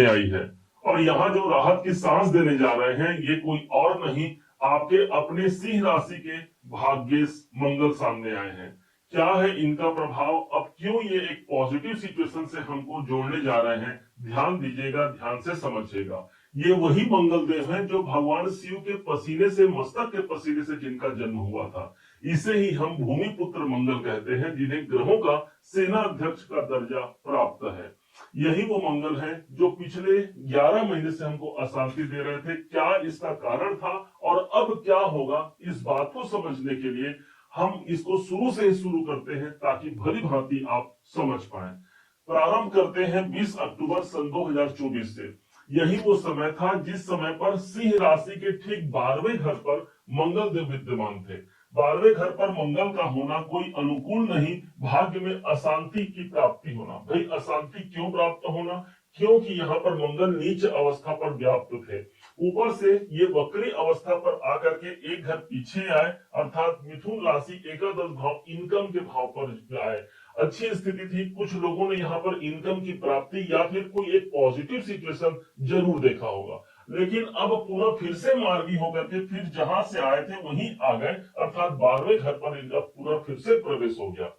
आई है। और यहाँ जो राहत की सांस देने जा रहे हैं ये कोई और नहीं, आपके अपने सिंह राशि के भाग्येश मंगल सामने आए हैं। क्या है इनका प्रभाव, अब क्यों ये एक पॉजिटिव सिचुएशन से हमको जोड़ने जा रहे हैं, ध्यान दीजिएगा, ध्यान से समझिएगा। ये वही मंगल देव है जो भगवान शिव के पसीने से, मस्तक के पसीने से जिनका जन्म हुआ था। इसे ही हम भूमि पुत्र मंगल कहते हैं, जिन्हें ग्रहों का सेना अध्यक्ष का दर्जा प्राप्त है। यही वो मंगल है जो पिछले 11 महीने से हमको अशांति दे रहे थे। क्या इसका कारण था और अब क्या होगा, इस बात को समझने के लिए हम इसको शुरू से ही शुरू करते हैं ताकि भली भांति आप समझ पाए। प्रारंभ करते हैं 20 अक्टूबर सन 2024 से। यही वो समय था जिस समय पर सिंह राशि के ठीक 12वें घर पर मंगल देव विद्यमान थे। 12वें घर पर मंगल का होना कोई अनुकूल नहीं, भाग्य में अशांति की प्राप्ति होना। भाई अशांति क्यों प्राप्त होना, क्योंकि यहाँ पर मंगल नीच अवस्था पर व्याप्त थे। ऊपर से ये वक्री अवस्था पर आकर के एक घर पीछे आए, अर्थात मिथुन राशि एकादश भाव इनकम के भाव पर आए। अच्छी स्थिति थी, कुछ लोगों ने यहाँ पर इनकम की प्राप्ति या फिर कोई एक पॉजिटिव सिचुएशन जरूर देखा होगा। लेकिन अब पूरा फिर से मार्गी होकर के फिर जहां से आए थे वहीं आ गए, अर्थात 12वें घर पर इनका पूरा फिर से प्रवेश हो गया।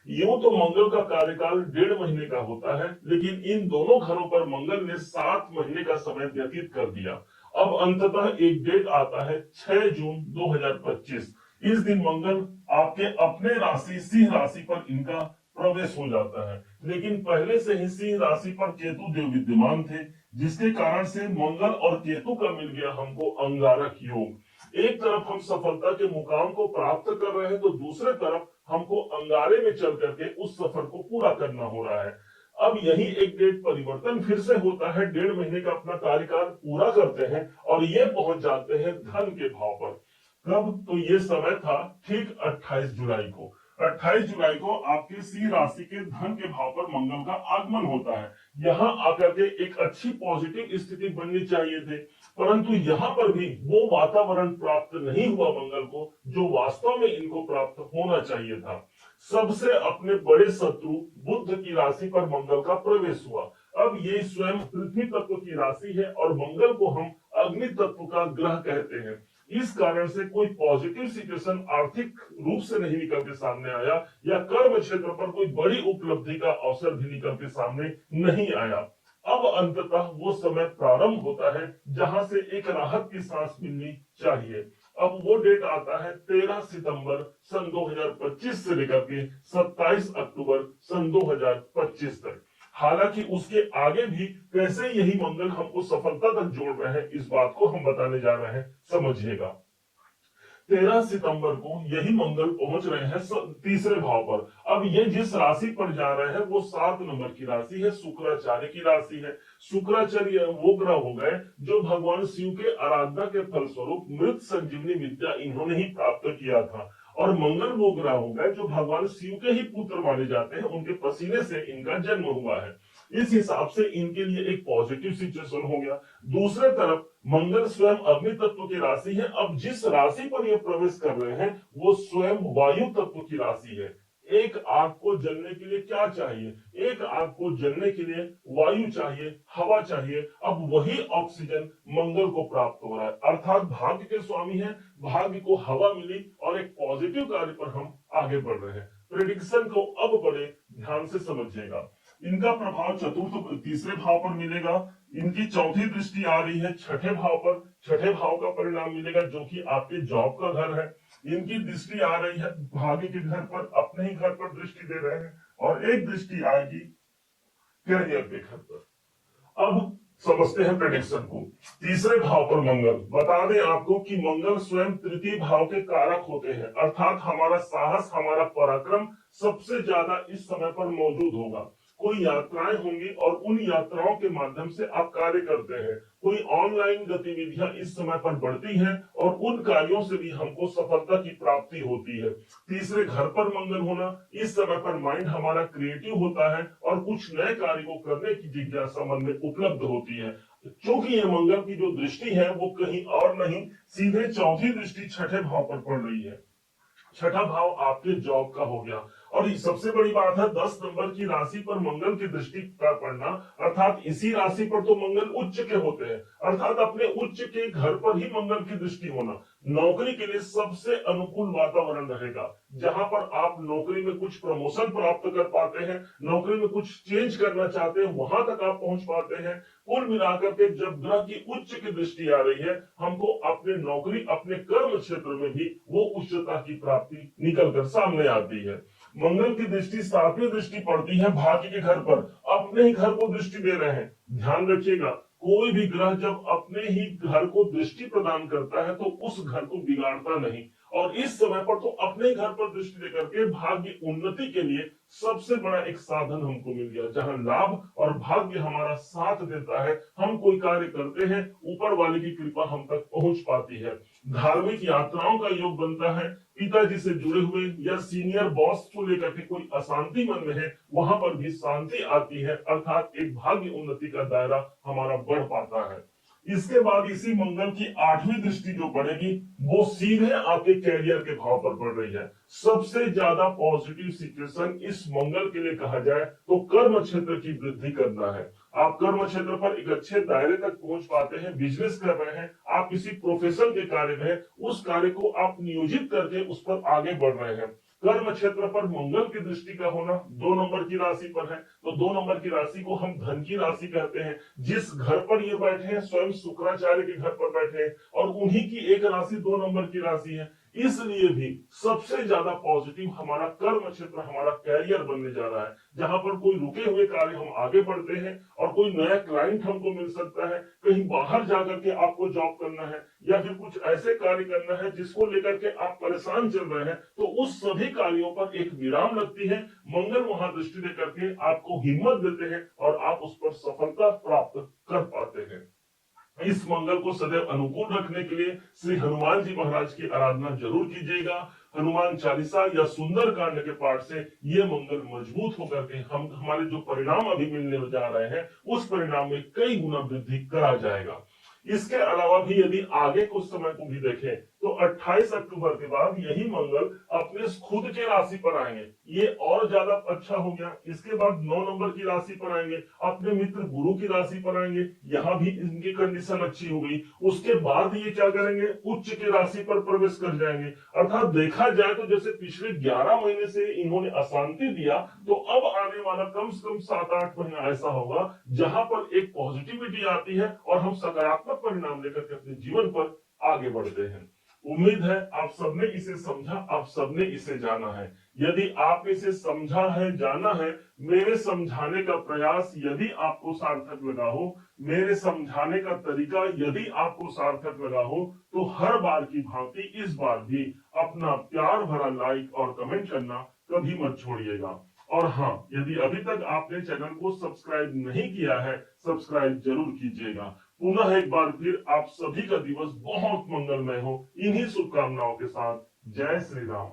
यूं तो मंगल का कार्यकाल 1.5 महीने का होता है, लेकिन इन दोनों घरों पर मंगल ने 7 महीने का समय व्यतीत कर दिया। अब अंततः एक डेट आता है 6 जून 2025। इस दिन मंगल आपके अपने राशि सिंह राशि पर इनका प्रवेश हो जाता है। लेकिन पहले से ही सिंह राशि पर केतु देव विद्यमान थे, जिसके कारण से मंगल और केतु का मिल गया हमको अंगारक योग। एक तरफ हम सफलता के मुकाम को प्राप्त कर रहे हैं तो दूसरे तरफ हमको अंगारे में चल करके उस सफर को पूरा करना हो रहा है। अब यही एक डेट परिवर्तन फिर से होता है, 1.5 महीने का अपना कार्यकाल पूरा करते हैं और ये पहुंच जाते हैं धन के भाव पर। कब, तो ये समय था ठीक 28 जुलाई को। 28 जुलाई को आपके सिंह राशि के धन के भाव पर मंगल का आगमन होता है। यहाँ आकर के एक अच्छी पॉजिटिव स्थिति बननी चाहिए थे, परंतु यहाँ पर भी वो वातावरण प्राप्त नहीं हुआ मंगल को जो वास्तव में इनको प्राप्त होना चाहिए था। सबसे अपने बड़े शत्रु बुध की राशि पर मंगल का प्रवेश हुआ। अब ये स्वयं पृथ्वी तत्व की राशि है और मंगल को हम अग्नि तत्व का ग्रह कहते हैं। इस कारण से कोई पॉजिटिव सिचुएशन आर्थिक रूप से नहीं निकल के सामने आया या कर्म क्षेत्र पर कोई बड़ी उपलब्धि का अवसर भी निकल के सामने नहीं आया। अब अंततः वो समय प्रारंभ होता है जहां से एक राहत की सांस मिलनी चाहिए। अब वो डेट आता है 13 सितंबर सन 2025 से लेकर के 27 अक्टूबर सन 2025 तक। हालांकि उसके आगे भी कैसे यही मंगल हमको सफलता तक जोड़ रहे हैं, इस बात को हम बताने जा रहे हैं, समझिएगा। 13 सितंबर को यही मंगल पहुंच रहे हैं तीसरे भाव पर। अब ये जिस राशि पर जा रहे हैं वो 7 नंबर की राशि है, शुक्राचार्य की राशि है। शुक्राचार्य वो ग्रह हो गए जो भगवान शिव के आराधना के फलस्वरूप मृत संजीवनी विद्या इन्होंने ही प्राप्त किया था। और मंगल वो ग्रह हो गए जो भगवान शिव के ही पुत्र माने जाते हैं, उनके पसीने से इनका जन्म हुआ है। इस हिसाब से इनके लिए एक पॉजिटिव सिचुएशन हो गया। दूसरे तरफ मंगल स्वयं अग्नि तत्व की राशि है। अब जिस राशि पर ये प्रवेश कर रहे हैं वो स्वयं वायु तत्व की राशि है। एक आग को जलने के लिए क्या चाहिए, एक आग को जलने के लिए वायु चाहिए, हवा चाहिए। अब वही ऑक्सीजन मंगल को प्राप्त हो रहा है, अर्थात भाग्य के स्वामी है, भाग्य को हवा मिली और एक पॉजिटिव कार्य पर हम आगे बढ़ रहे हैं। प्रेडिक्शन को अब बड़े ध्यान से समझिएगा। इनका प्रभाव चतुर्थ तीसरे भाव पर मिलेगा। इनकी चौथी दृष्टि आ रही है छठे भाव पर। छठे भाव का परिणाम मिलेगा जो कि आपके जॉब का घर है। इनकी दृष्टि आ रही है भाग्य के घर पर, अपने ही घर पर दृष्टि दे रहे हैं। और एक दृष्टि आएगी कैरियर के घर पर। अब समझते हैं प्रेडिक्शन को। तीसरे भाव पर मंगल, बता दें आपको कि मंगल स्वयं तृतीय भाव के कारक होते हैं, अर्थात हमारा साहस, हमारा पराक्रम सबसे ज्यादा इस समय पर मौजूद होगा। कोई यात्राएं होंगी और उन यात्राओं के माध्यम से आप कार्य करते हैं। कोई ऑनलाइन गतिविधियां इस समय पर बढ़ती हैं और उन कार्यों से भी हमको सफलता की प्राप्ति होती है। तीसरे घर पर मंगल होना, इस समय पर माइंड हमारा क्रिएटिव होता है और कुछ नए कार्य को करने की जिज्ञासा मन में उपलब्ध होती है। क्योंकि ये मंगल की जो दृष्टि है वो कहीं और नहीं, सीधे चौथी दृष्टि छठे भाव पर पड़ रही है। छठा भाव आपके जॉब का हो गया और सबसे बड़ी बात है 10 नंबर की राशि पर मंगल की दृष्टि का पड़ना, अर्थात इसी राशि पर तो मंगल उच्च के होते हैं, अर्थात अपने उच्च के घर पर ही मंगल की दृष्टि होना नौकरी के लिए सबसे अनुकूल वातावरण रहेगा, जहां पर आप नौकरी में कुछ प्रमोशन प्राप्त कर पाते हैं, नौकरी में कुछ चेंज करना चाहते हैं, वहां तक आप पहुंच पाते हैं। कुल मिलाकर के जब ग्रह की उच्च की दृष्टि आ रही है, हमको अपने नौकरी अपने कर्म क्षेत्र में भी वो उच्चता की प्राप्ति निकल कर सामने आती है। मंगल की दृष्टि 7वीं दृष्टि पड़ती है भाग्य के घर पर, अपने ही घर को दृष्टि दे रहे हैं। ध्यान रखिएगा, कोई भी ग्रह जब अपने ही घर को दृष्टि प्रदान करता है तो उस घर को बिगाड़ता नहीं, और इस समय पर तो अपने ही घर पर दृष्टि देकर के भाग्य उन्नति के लिए सबसे बड़ा एक साधन हमको मिल गया, जहां लाभ और भाग्य हमारा साथ देता है, हम कोई कार्य करते हैं, ऊपर वाले की कृपा हम तक पहुंच पाती है। धार्मिक यात्राओं का योग बनता है, पिताजी से जुड़े हुए या सीनियर बॉस को लेकर के कोई अशांति मन में है, वहां पर भी शांति आती है, अर्थात एक भाग्य उन्नति का दायरा हमारा बढ़ पाता है। इसके बाद इसी मंगल की 8वीं दृष्टि जो पड़ेगी वो सीधे आपके कैरियर के भाव पर पड़ रही है। सबसे ज्यादा पॉजिटिव सिचुएशन इस मंगल के लिए कहा जाए तो कर्म क्षेत्र की वृद्धि करना है। आप कर्म क्षेत्र पर एक अच्छे दायरे तक पहुंच पाते हैं, बिजनेस कर रहे हैं, आप किसी प्रोफेशन के कार्य में हैं, उस कार्य को आप नियोजित करके उस पर आगे बढ़ रहे हैं। कर्म क्षेत्र पर मंगल की दृष्टि का होना 2 नंबर की राशि पर है, तो 2 नंबर की राशि को हम धन की राशि कहते हैं। जिस घर पर ये बैठे हैं स्वयं शुक्राचार्य के घर पर बैठे हैं, और उन्हीं की एक राशि 2 नंबर की राशि है, इसलिए भी सबसे ज्यादा पॉजिटिव हमारा कर्म क्षेत्र, हमारा कैरियर बनने जा रहा है, जहां पर कोई रुके हुए कार्य हम आगे बढ़ते हैं और कोई नया क्लाइंट हमको मिल सकता है, कहीं बाहर जाकर के आपको जॉब करना है या फिर कुछ ऐसे कार्य करना है जिसको लेकर के आप परेशान चल रहे हैं, तो उस सभी कार्यों पर एक विराम लगती है। मंगल वहां दृष्टि देकर के आपको हिम्मत देते हैं और आप उस पर सफलता प्राप्त कर पाते हैं। इस मंगल को सदैव अनुकूल रखने के लिए श्री हनुमान जी महाराज की आराधना जरूर कीजिएगा। हनुमान चालीसा या सुंदर कांड के पाठ से ये मंगल मजबूत होकर के हम हमारे जो परिणाम अभी मिलने जा रहे हैं उस परिणाम में कई गुना वृद्धि करा जाएगा। इसके अलावा भी यदि आगे कुछ समय को भी देखें तो 28 अक्टूबर के बाद यही मंगल अपने खुद के राशि पर आएंगे, ये और ज्यादा अच्छा हो गया। इसके बाद 9 नंबर की राशि पर आएंगे, अपने मित्र गुरु की राशि पर आएंगे, यहाँ भी इनकी कंडीशन अच्छी हो गई। उसके बाद ये क्या करेंगे, उच्च के राशि पर प्रवेश कर जाएंगे। अर्थात देखा जाए तो जैसे पिछले 11 महीने से इन्होंने अशांति दिया, तो अब आने वाला कम से कम 7-8 महीना ऐसा होगा जहां पर एक पॉजिटिविटी आती है और हम सकारात्मक परिणाम लेकर के अपने जीवन पर आगे बढ़ते हैं। उम्मीद है आप सबने इसे समझा, आप सबने इसे जाना है। यदि आप इसे समझा है, जाना है, मेरे समझाने का प्रयास यदि आपको सार्थक लगा हो, मेरे समझाने का तरीका यदि आपको सार्थक लगा हो, तो हर बार की भांति इस बार भी अपना प्यार भरा लाइक और कमेंट करना कभी मत छोड़िएगा। और हाँ, यदि अभी तक आपने चैनल को सब्सक्राइब नहीं किया है, सब्सक्राइब जरूर कीजिएगा। पुनः एक बार फिर आप सभी का दिवस बहुत मंगलमय हो, इन्हीं शुभकामनाओं के साथ जय श्री राम।